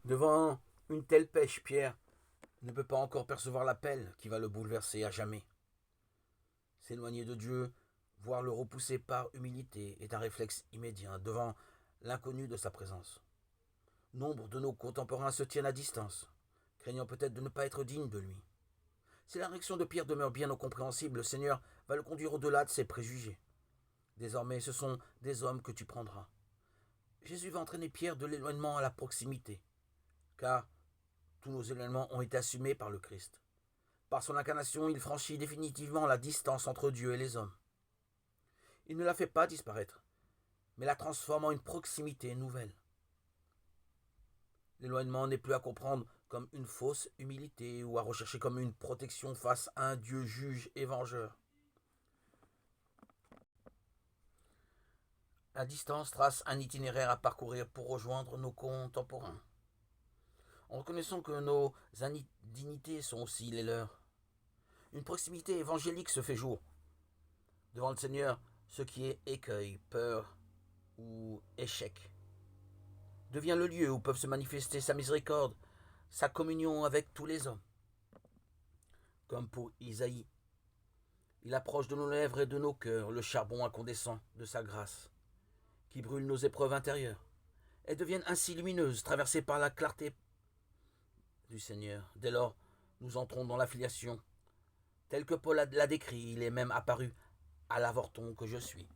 Devant une telle pêche, Pierre ne peut pas encore percevoir l'appel qui va le bouleverser à jamais. S'éloigner de Dieu, voir le repousser par humilité, est un réflexe immédiat devant l'inconnu de sa présence. Nombre de nos contemporains se tiennent à distance, craignant peut-être de ne pas être dignes de lui. Si la réaction de Pierre demeure bien incompréhensible, le Seigneur va le conduire au-delà de ses préjugés. Désormais, ce sont des hommes que tu prendras. Jésus va entraîner Pierre de l'éloignement à la proximité, car tous nos éloignements ont été assumés par le Christ. Par son incarnation, il franchit définitivement la distance entre Dieu et les hommes. Il ne la fait pas disparaître, mais la transforme en une proximité nouvelle. L'éloignement n'est plus à comprendre comme une fausse humilité ou à rechercher comme une protection face à un Dieu juge et vengeur. La distance trace un itinéraire à parcourir pour rejoindre nos contemporains, en reconnaissant que nos indignités sont aussi les leurs. Une proximité évangélique se fait jour. Devant le Seigneur, ce qui est écueil, peur ou échec devient le lieu où peuvent se manifester sa miséricorde, sa communion avec tous les hommes. Comme pour Isaïe, il approche de nos lèvres et de nos cœurs le charbon incandescent de sa grâce, qui brûle nos épreuves intérieures, et deviennent ainsi lumineuses, traversées par la clarté du Seigneur. Dès lors, nous entrons dans la filiation. Tel que Paul l'a décrit, il est même apparu à l'avorton que je suis.